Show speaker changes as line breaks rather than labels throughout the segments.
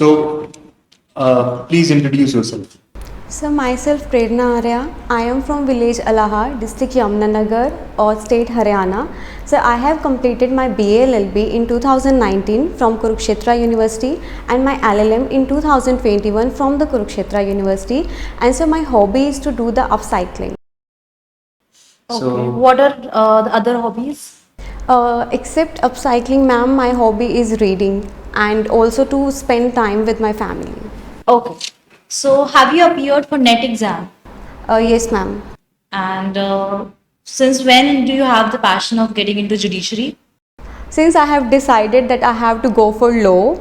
So, please introduce yourself.
So myself Prerna Arya. I am from village Alaha, district Yamunanagar, or state Haryana. So I have completed my BA LLB in 2019 from Kurukshetra University and my LLM in 2021 from the Kurukshetra University. And so my hobby is to do the upcycling.
Okay. What are the other hobbies?
Except upcycling, ma'am, my hobby is reading and also to spend time with my family.
Okay. So, have you appeared for NET exam?
Yes, ma'am.
And since when do you have the passion of getting into judiciary?
Since I have decided that I have to go for law,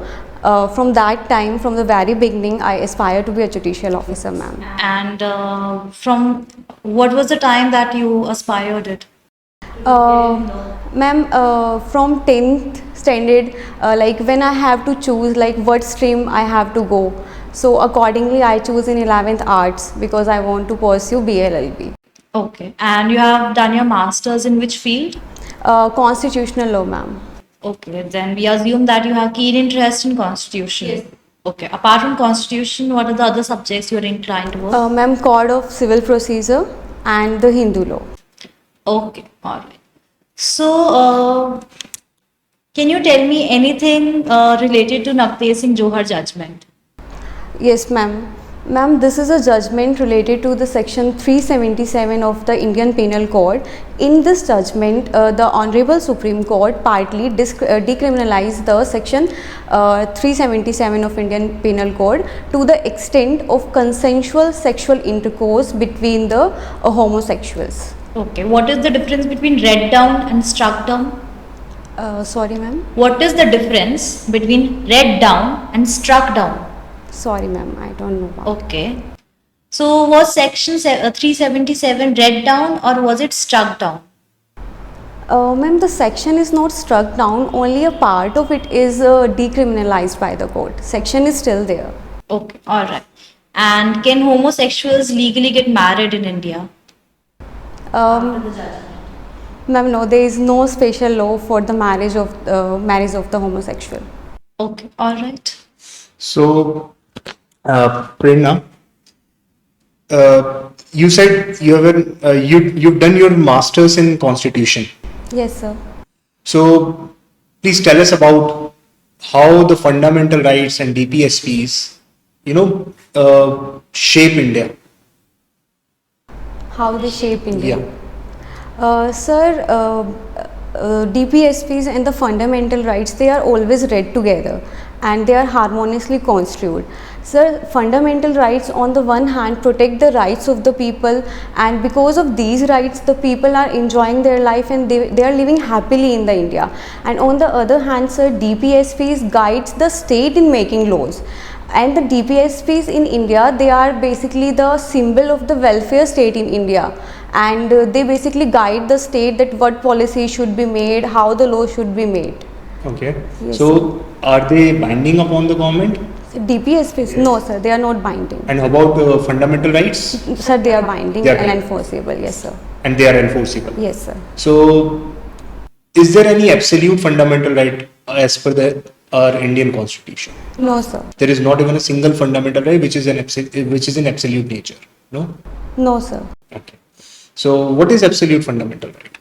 from that time, from the very beginning, I aspire to be a judicial officer, ma'am.
And from what was the time that you aspired it?
Ma'am, from 10th standard, like when I have to choose like what stream I have to go. So accordingly, I choose in 11th arts because I want to pursue BLLB.
Okay. And you have done your masters in which field?
Constitutional law, ma'am.
Okay. Then we assume that you have keen interest in constitution. Yes. Okay. Apart from constitution, what are the other subjects you are inclined towards?
Ma'am, Code of Civil Procedure and the Hindu law.
Okay. All right. So, can you tell me anything related to Navtej Singh Johar judgment?
Yes, ma'am. Ma'am, this is a judgment related to the section 377 of the Indian Penal Code. In this judgment, the Honorable Supreme Court partly decriminalized the section 377 of Indian Penal Code to the extent of consensual sexual intercourse between the homosexuals.
Okay. What is the difference between read down and struck down?
Sorry, ma'am.
What is the difference between read down and struck down?
Sorry, ma'am. I don't know. About
Okay. So, was section 377 read down or was it struck down?
Ma'am, the section is not struck down, only a part of it is decriminalized by the court. Section is still there.
Okay, all right. And can homosexuals legally get married in India?
Ma'am, no, there is no special law for the marriage of the homosexual.
Okay, all right.
So, Prerna, you said you've done your masters in Constitution.
Yes, sir.
So, please tell us about how the fundamental rights and DPSPs, shape India.
How they shape India?
Yeah.
Sir, DPSPs and the fundamental rights, they are always read together and they are harmoniously construed. Sir, fundamental rights on the one hand protect the rights of the people, and because of these rights the people are enjoying their life and they are living happily in the India. And on the other hand, sir, DPSPs guides the state in making laws. And the DPSPs in India, they are basically the symbol of the welfare state in India, and they basically guide the state that what policy should be made, how the law should be made.
Okay.
Yes,
So, are they binding upon the government?
DPSPs? No, sir, they are not binding.
And how about fundamental rights?
Sir, they are binding
They are
and
binding.
enforceable. Yes, sir.
And they are enforceable.
Yes, sir.
So, is there any absolute fundamental right as per our Indian Constitution?
No, sir.
There is not even a single fundamental right which is in absolute nature. No.
No, sir.
Okay. So, what is absolute fundamental right?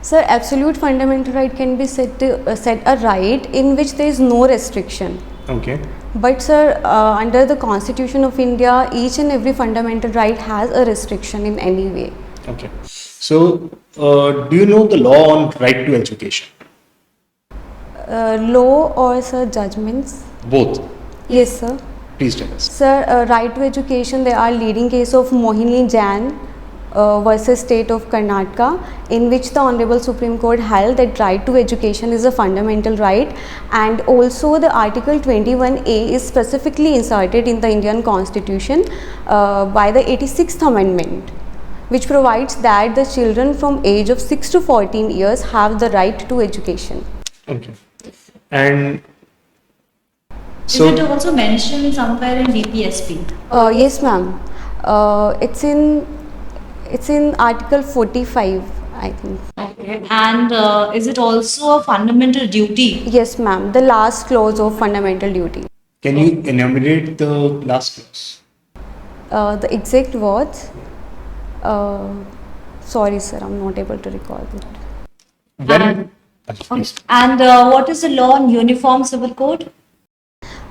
Sir, absolute fundamental right can be said a right in which there is no restriction.
Okay.
But sir, under the Constitution of India, each and every fundamental right has a restriction in any way.
Okay. So, do you know the law on right to education?
Law or sir judgments?
Both.
Yes, sir.
Please tell us.
Sir, right to education, there are leading case of Mohini Jain versus state of Karnataka, in which the Honorable Supreme Court held that right to education is a fundamental right, and also the Article 21A is specifically inserted in the Indian Constitution by the 86th Amendment, which provides that the children from age of 6 to 14 years have the right to education.
Okay. And
Is it also mentioned somewhere in DPSP?
Yes, ma'am. It's in Article 45, I think.
Okay. And is it also a fundamental duty?
Yes, ma'am. The last clause of fundamental duty.
Can you enumerate the last clause?
The exact words. Sorry, sir, I'm not able to recall it.
When?
Okay. And what is the law on Uniform Civil Code?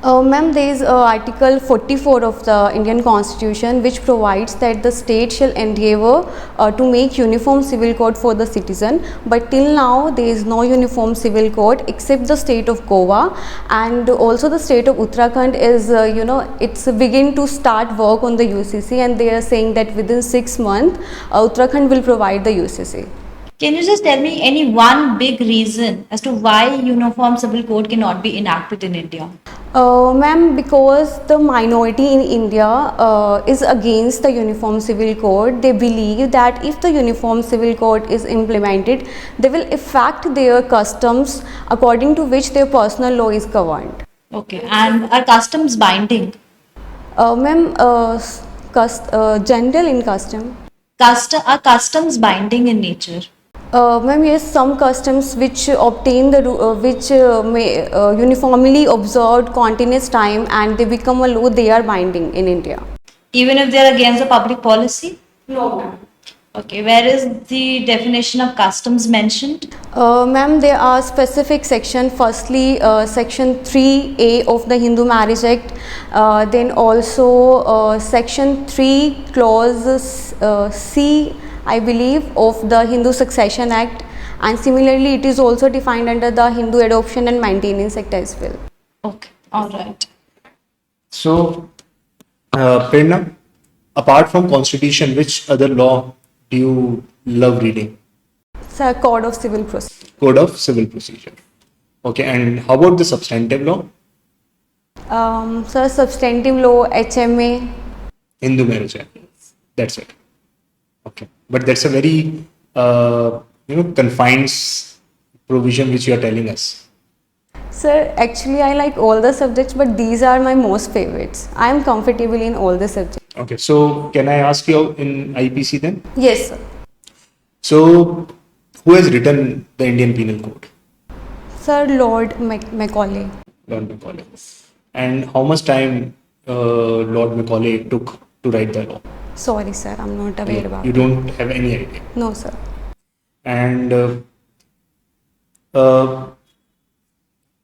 Ma'am, there is Article 44 of the Indian Constitution which provides that the state shall endeavour to make uniform civil code for the citizen, but till now there is no uniform civil code except the state of Goa, and also the state of Uttarakhand is it's begin to start work on the UCC, and they are saying that within 6 months Uttarakhand will provide the UCC.
Can you just tell me any one big reason as to why Uniform Civil Code cannot be enacted in India?
Ma'am, because the minority in India is against the Uniform Civil Code. They believe that if the Uniform Civil Code is implemented, they will affect their customs according to which their personal law is governed.
Okay. And are customs binding?
Ma'am, general in custom.
Are customs binding in nature?
Ma'am, yes, some customs which obtain the may uniformly observed continuous time and they become a law, they are binding in India.
Even if they are against the public policy?
No, ma'am.
Okay. Where is the definition of customs mentioned?
Ma'am, there are specific section. Firstly, section 3A of the Hindu Marriage Act, then also section 3 clause C, I believe, of the Hindu Succession Act, and similarly it is also defined under the Hindu Adoption and Maintenance Act as well.
Okay. All right.
So, Prerna, apart from constitution, which other law do you love reading?
It's a Code of Civil Procedure.
Code of Civil Procedure. Okay, and how about the substantive law?
So substantive law, HMA.
Hindu Marriage Act. That's it. Okay, but that's a very confined provision which you are telling us.
Sir, actually I like all the subjects, but these are my most favorites. I am comfortable in all the subjects.
Okay, so can I ask you in IPC then?
Yes, sir.
So, who has written the Indian Penal Code?
Sir, Lord Macaulay.
Lord Macaulay. And how much time Lord Macaulay took to write the law?
Sorry, sir, I'm not aware about
You
it.
don't have any idea.
No, sir.
And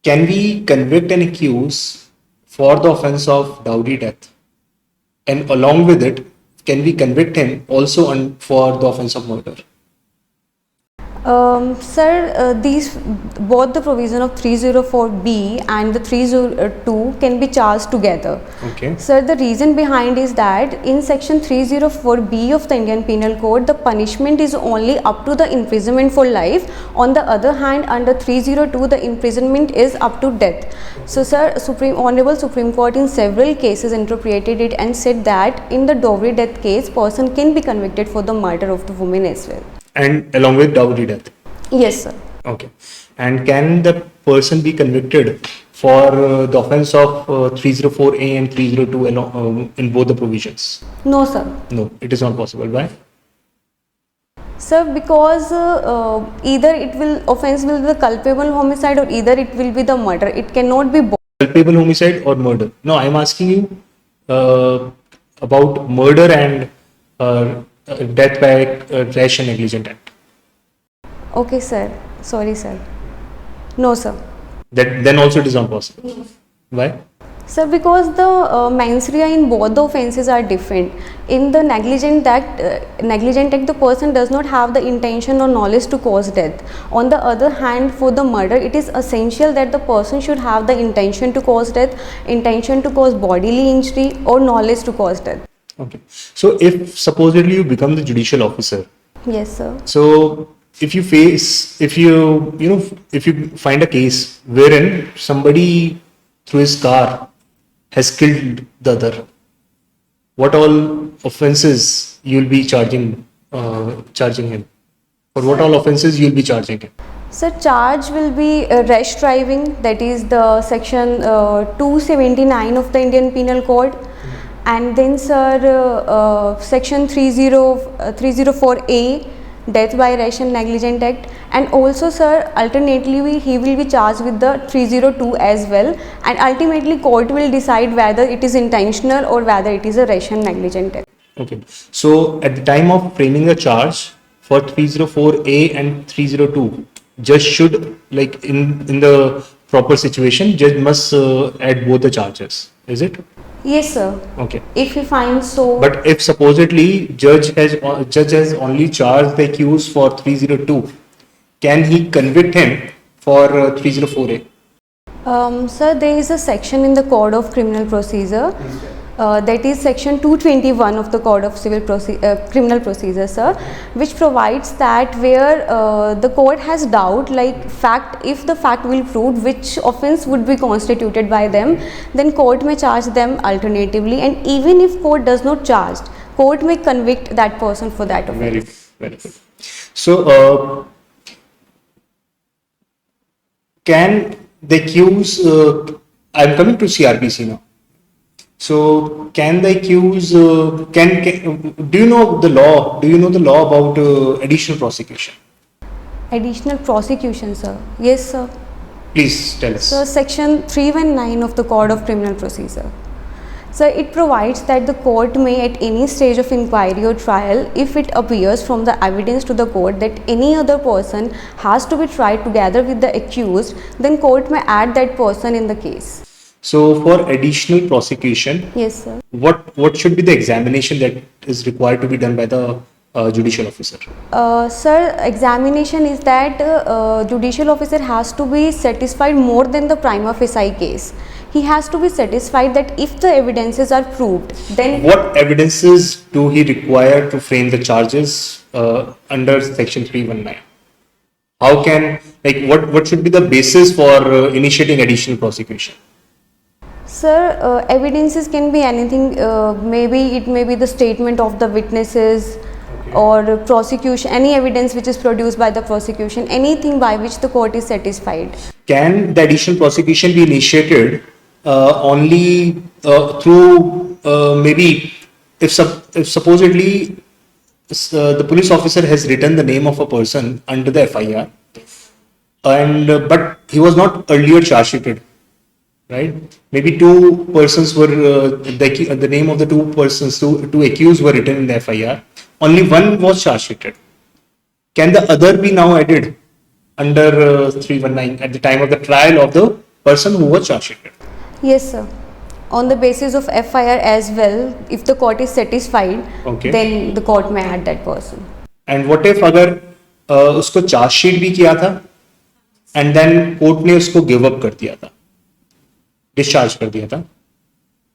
can we convict and accuse for the offense of dowry death? And along with it, can we convict him also for the offense of murder?
Sir, these both the provision of 304B and the 302 can be charged together.
Okay.
Sir, the reason behind is that in section 304B of the Indian Penal Code, the punishment is only up to the imprisonment for life. On the other hand, under 302, the imprisonment is up to death. So, sir, Honorable Supreme Court in several cases interpreted it and said that in the dowry death case, person can be convicted for the murder of the woman as well.
And along with dowry death?
Yes, sir.
Okay. And can the person be convicted for the offense of 304A and 302 in both the provisions?
No, sir.
No, it is not possible. Why?
Sir, because either offense will be the culpable homicide or either it will be the murder. It cannot be both.
Culpable homicide or murder? No, I am asking you about murder and death by rash and negligent act.
Okay, sir. Sorry, sir. No, sir.
Then also it is not possible. Why?
Sir, because the mens rea in both the offences are different. In the negligent act, the person does not have the intention or knowledge to cause death. On the other hand, for the murder, it is essential that the person should have the intention to cause death, intention to cause bodily injury, or knowledge to cause death.
Okay. So if supposedly you become the judicial officer,
Yes, sir.
so if you find a case wherein somebody through his car has killed the other, what all offenses you will be charging him? For what all offenses you will be charging him?
Sir, charge will be rash driving, that is the section 279 of the Indian Penal Code. And then, sir, section 304A, Death by Rash and Negligent Act, and also sir, alternately he will be charged with the 302 as well, and ultimately court will decide whether it is intentional or whether it is a rash and negligent act.
Okay. So at the time of framing a charge for 304A and 302, judge should, like in the proper situation, judge must add both the charges. Is it?
Yes sir.
Okay.
If he finds so.
But if supposedly judge has only charged the accused for 302, can he convict him for 304A?
Sir, there is a section in the Code of Criminal Procedure, that is section 221 of the Code of Criminal Procedure, sir, which provides that where the court has doubt, like if the fact will prove which offence would be constituted by them, then court may charge them alternatively, and even if court does not charge, court may convict that person for that offence.
Very good. So, can the accused, I'm coming to CRPC now. So, can the accused, do you know the law? Do you know the law about additional prosecution?
Additional prosecution, sir. Yes, sir.
Please tell us.
So, section 319 of the Code of Criminal Procedure. So, it provides that the court may at any stage of inquiry or trial, if it appears from the evidence to the court that any other person has to be tried together with the accused, then court may add that person in the case.
So, for additional prosecution,
yes, sir.
What should be the examination that is required to be done by the judicial officer?
Sir, examination is that judicial officer has to be satisfied more than the prima facie case. He has to be satisfied that if the evidences are proved, then
what evidences do he require to frame the charges under section 319? How can, like, what should be the basis for initiating additional prosecution?
Sir, evidences can be anything. Maybe it may be the statement of the witnesses, or prosecution, any evidence which is produced by the prosecution, anything by which the court is satisfied.
Can the additional prosecution be initiated only through maybe if supposedly the police officer has written the name of a person under the FIR, and but he was not earlier charge sheeted, right? Maybe two persons were the name of the two persons, two accused were written in the FIR. Only one was charge sheeted. Can the other be now added under 319 at the time of the trial of the person who was charge sheeted?
Yes, sir. On the basis of FIR as well, if the court is satisfied, then the court may add that person.
And what if अगर उसको charge sheet भी किया था and then court ने उसको give up कर दिया था, discharge कर दिया था,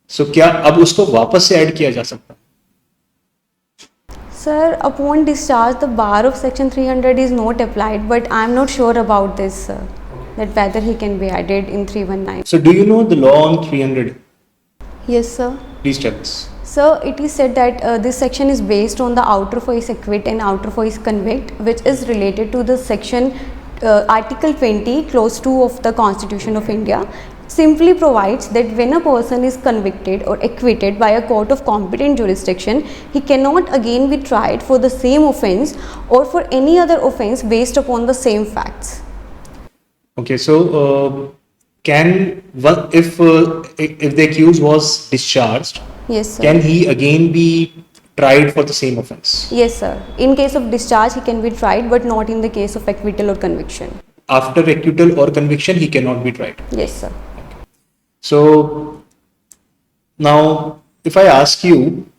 so क्या अब उसको वापस से add किया जा सकता?
Sir, upon discharge, the bar of section 300 is not applied, but I am not sure about this, sir, that whether he can be added in 319.
So, do you know the law on 300?
Yes, sir.
Please tell us.
So, it is said that this section is based on the outer voice acquit and outer voice convict, which is related to the section Article 20, Clause 2 of the Constitution of India. Simply provides that when a person is convicted or acquitted by a court of competent jurisdiction, he cannot again be tried for the same offence or for any other offence based upon the same facts.
Okay, so if the accused was discharged,
yes, sir,
can he again be tried for the same offence?
Yes, sir. In case of discharge, he can be tried, but not in the case of acquittal or conviction.
After acquittal or conviction, he cannot be tried.
Yes, sir.
So now, if I ask you,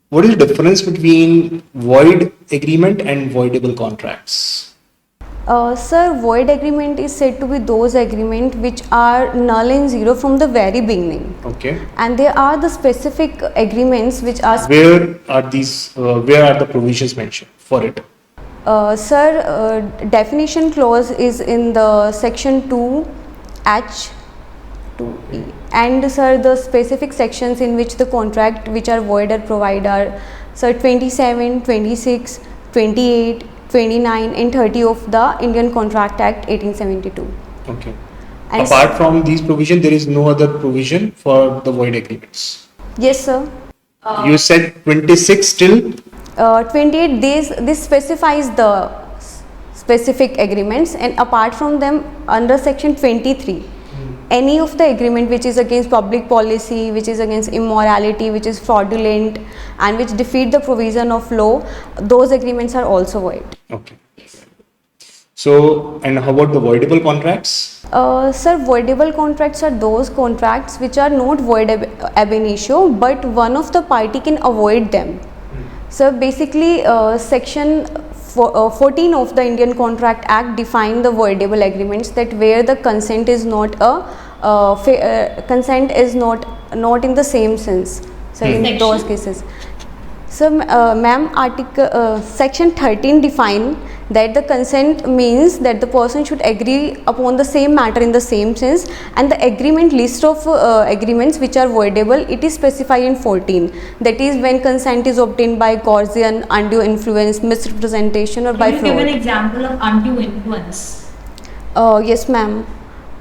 what is the difference between void agreement and voidable contracts?
Sir, void agreement is said to be those agreements which are null and zero from the very beginning.
Okay.
And there are the specific agreements which are.
Where are these? Where are the provisions mentioned for it?
Sir, definition clause is in the section 2H. 2E. And sir, the specific sections in which the contract which are void or provide are, sir, 27, 26, 28, 29 and 30 of the Indian Contract Act 1872.
Okay.
And
apart from these provisions, there is no other provision for the void agreements?
Yes, sir.
You said 26 till?
28 this specifies the specific agreements, and apart from them, under section 23, any of the agreement which is against public policy, which is against immorality, which is fraudulent, and which defeat the provision of law, those agreements are also void.
Okay. So, and how about the voidable contracts?
Sir, voidable contracts are those contracts which are not void ab initio, but one of the party can avoid them. So basically, section 14 of the Indian Contract Act define the voidable agreements, that where the consent is not consent is not in the same sense. So in those cases, so ma'am, section 13 define that the consent means that the person should agree upon the same matter in the same sense, and the agreement list of agreements which are voidable, it is specified in 14, that is when consent is obtained by coercion, undue influence, misrepresentation, or by fraud.
Can you give an example of undue influence?
Yes ma'am.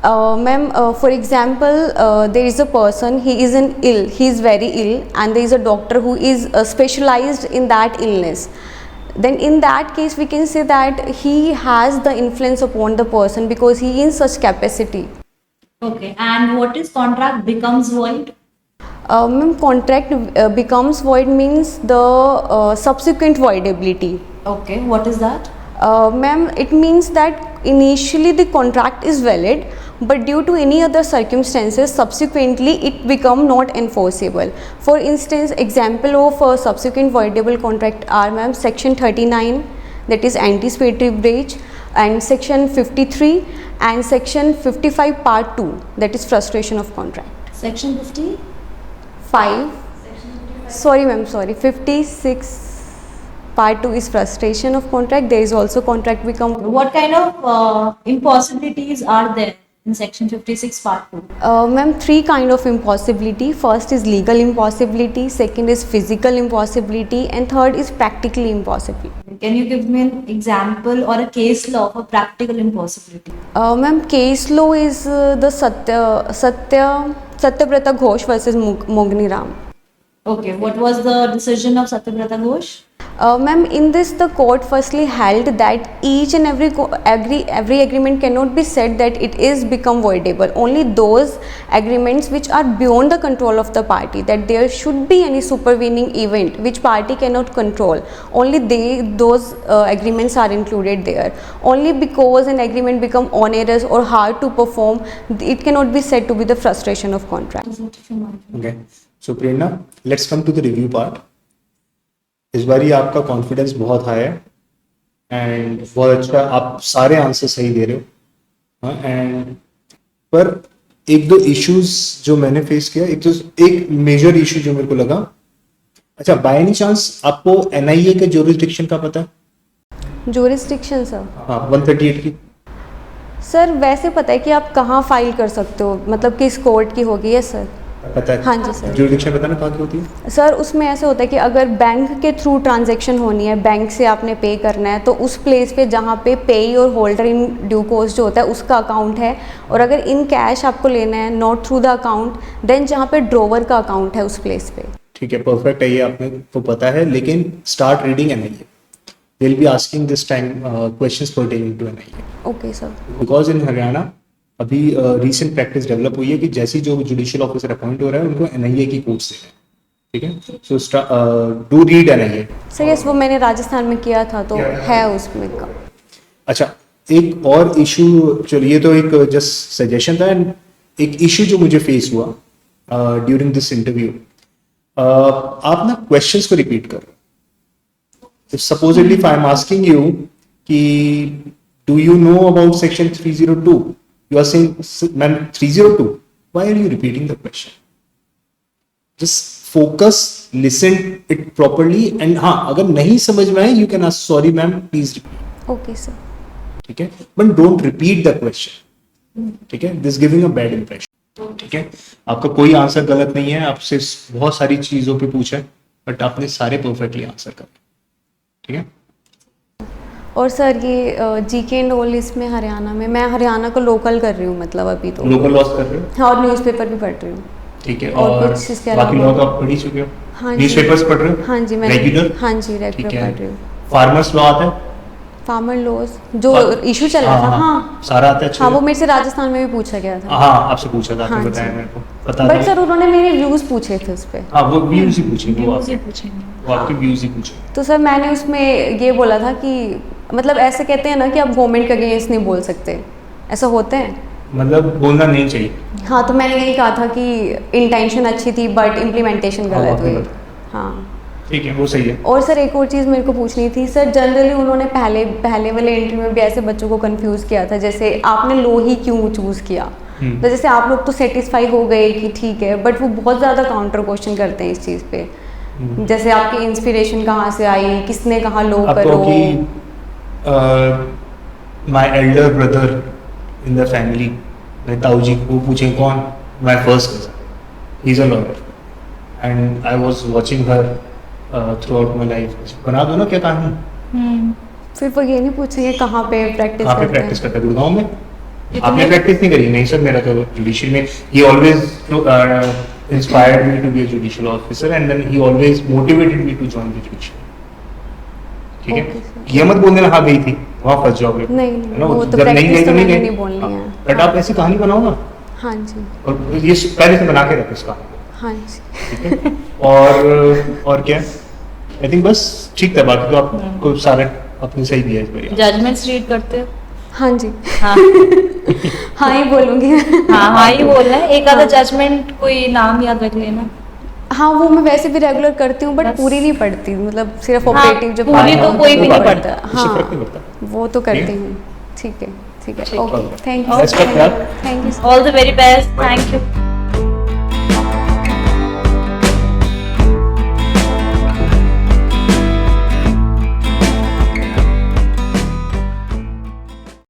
For example, there is a person, he is very ill, and there is a doctor who is specialized in that illness. Then in that case we can say that he has the influence upon the person because he is in such capacity.
Okay, and what is contract becomes void?
Ma'am, contract becomes void means the subsequent voidability.
Okay, what is that?
Ma'am, it means that initially the contract is valid, but due to any other circumstances subsequently it become not enforceable. For instance, example of a subsequent voidable contract are, ma'am, section 39, that is anticipatory breach, and section 53 and section 55 part 2, that is frustration of contract.
Section 50?
5, sorry ma'am, 56 part 2 is frustration of contract. There is also contract become.
What kind of impossibilities are there in section 56 part 2?
Ma'am, 3 kind of impossibility. First is legal impossibility, second is physical impossibility, and third is practical impossibility.
Can you give me an example or a case law for practical impossibility?
Ma'am, case law is the Satyabrata Ghosh versus Mogni Ram.
Okay, what was the decision of Satyabrata Ghosh?
Ma'am, in this the court firstly held that each and every agreement cannot be said that it is become voidable. Only those agreements which are beyond the control of the party, that there should be any supervening event which party cannot control, only those agreements are included there. Only because an agreement become onerous or hard to perform, it cannot be said to be the frustration of contract.
Okay, so Prerna, let's come to the review part. इस बार ही आपका confidence बहुत high है and बहुत अच्छा, आप सारे answer सही दे रहे हो. एंड पर एक दो इश्यूज जो मैंने फेस किया, एक मेजर इशू जो मेरे को लगा, अच्छा बाय एनी चांस आपको एनआईए के ज्यूरिसडिक्शन का पता है?
Jurisdiction sir? हाँ,
138 की.
सर वैसे पता है कि आप कहाँ फाइल कर सकते हो, मतलब किस कोर्ट की होगी. यस सर,
पता है.
हाँ जी सर.
ज्यूरिसडिक्शन पता ना कहाँ की होती है?
सर उसमें ऐसे होता है कि अगर बैंक के थ्रू ट्रांजैक्शन होनी है, बैंक से आपने पे करना है, तो उस प्लेस पे जहाँ पे पेई और होल्डर इन ड्यू कोर्स जो होता है उसका अकाउंट है, और अगर इन कैश आपको लेना है not through the account, then जहाँ पे ड्रोवर का अकाउंट है उस प्लेस पे. ठीक है,
परफेक्ट है, ये आपने को पता है. लेकिन start reading NIA. They'll be asking this time questions pertaining to NIA.
Okay sir.
Because in Haryana अभी recent practice डेवलप हुई है कि जैसी जो जुडिशियल ऑफिसर अपॉइंट हो रहा है उनको NIA की कोर्स देना है. ठीक है, so do read NIA.
Sir yes, वो मैंने राजस्थान में किया था तो है उसमें का.
अच्छा, एक और इशू, चलिए तो एक जस्ट सजेशन था. एक इशू जो मुझे फेस हुआ ड्यूरिंग दिस इंटरव्यू, आप ना क्वेश्चंस को रिपीट कर रहे हो. If supposedly if I am asking you कि do you know about section 302, you are saying ma'am 302, why are you repeating the question? Just focus, listen it properly, and हाँ अगर नहीं समझ में आए you can ask sorry ma'am please repeat.
Okay sir.
ठीक है, but don't repeat the question. ठीक है, this giving a bad impression. ठीक है, आपका कोई आंसर गलत नहीं है, आपसे बहुत सारी चीजों पे पूछा है बट आपने सारे परफेक्टली आंसर कर. ठीक है.
और सर ये जीके एंड ऑल इसमें हरियाणा में, मैं हरियाणा को लोकल कर रही हूँ, मतलब अभी तो
लोकल लॉस कर रहे हो.
हाँ, और न्यूज़पेपर भी पढ़ रही हूँ.
ठीक है,
और
और
कुछ इसके
बाकी
अलावा?
लॉ तो आप पढ़ ही चुके हो?
हाँ जी।
न्यूज़पेपर्स पढ़ रहे हो?
हाँ जी मैं
रेगुलर?
हाँ जी रेगुलर
ठीक
पढ़
है।
रही हूँ।
फार्मर्स लॉ आता है?
फार्मर लॉज जो इशू चल रहा था, हाँ
सारा आता है अच्छे
हाँ, वो
से?
मेरे से राजस्थान में भी पूछा गया था।
हाँ आपसे पूछा था, आपने
हाँ
बताया
जी।
मेरे को पता
बट
था।
सर उन्होंने मेरे व्यूज पूछे थे उस पे।
हाँ वो व्यूज ही पूछेंगे, वो
व्यूज ही
आपके
पूछेंगे।
वो आपके व्यूज ही पूछेंगे।
तो सर मैंने उसमें ये बोला था कि मतलब ऐसे कहते हैं ना कि आप गवर्नमेंट के अगेंस्ट नहीं बोल सकते, ऐसा होता है।
मतलब बोलना नहीं चाहिए।
हाँ तो मैंने यही कहा था कि इंटेंशन अच्छी थी बट इम्प्लीमेंटेशन
हाँ,
गलत
आपने
हुई।
बताया।
हाँ
ठीक है, वो सही है।
और सर एक और चीज़ मेरे को पूछनी थी सर, जनरली उन्होंने पहले पहले वाले इंटरव्यू में भी ऐसे बच्चों को कंफ्यूज किया था, जैसे आपने लो ही क्यों चूज़ किया। तो जैसे आप लोग तो सेटिस्फाई हो गए कि ठीक है, बट वो बहुत ज़्यादा काउंटर क्वेश्चन करते हैं इस चीज़ पे, जैसे आपकी इंस्पिरेशन कहाँ से आई, किसने कहा लो
आपको
करो।
कि my Elder brother in the family, मेरे ताऊ जी को पूछे कौन, my first cousin, he is a lawyer and I was watching her through out my life. बना दो ना क्या कहानी।
फिर वो ये नहीं पूछेंगे कहाँ पे प्रैक्टिस
कहाँ पे
करते
प्रैक्टिस
हैं।
करता है? गुड़गांव में।
ये तो
आपने
मैं-
प्रैक्टिस नहीं करी? नहीं सर, मेरा तो जुडिशियल में, ही always inspired me to be a judicial officer and then he always motivated me to join the judiciary. ठीक
Okay,
है,
sir.
ये मत बोलने ना हाँ गई थी वहाँ फंस जाओगे।
नहीं,
है ना,
वो तो
जब नहीं
practice
गई
तो
तो नहीं
मैंने
गई।
नहीं बोलनी है।
बट आप ऐसी कहानी बनाओ ना,
हाँ जी
और ये पहले से बना के रखो इसका।
हाँ जी।
ठीक है, और क्या, आई थिंक बस ठीक था, बाकी तो आपको सारे अपनी सही दिया इस बार।
जजमेंट्स रीड करते हो?
हाँ जी
हाँ
हाँ ही बोलूँगी।
हाँ हाँ ही बोलना है। एक आधा जजमेंट कोई नाम याद रख लेना।
हाँ वो मैं वैसे भी रेगुलर करती हूँ बट
बस।
पूरी नहीं पढ़ती, मतलब सिर्फ
हाँ,
ऑपरेटिव जो
पूरी
part
तो
है,
कोई
वो
भी नहीं
पढ़ता है।
उससे फर्क नहीं पड़ता।
हाँ वो तो करती हूँ। ठीक है
ठीक।
Okay, thank
Best of luck.
Thank you.
All the very best, thank you.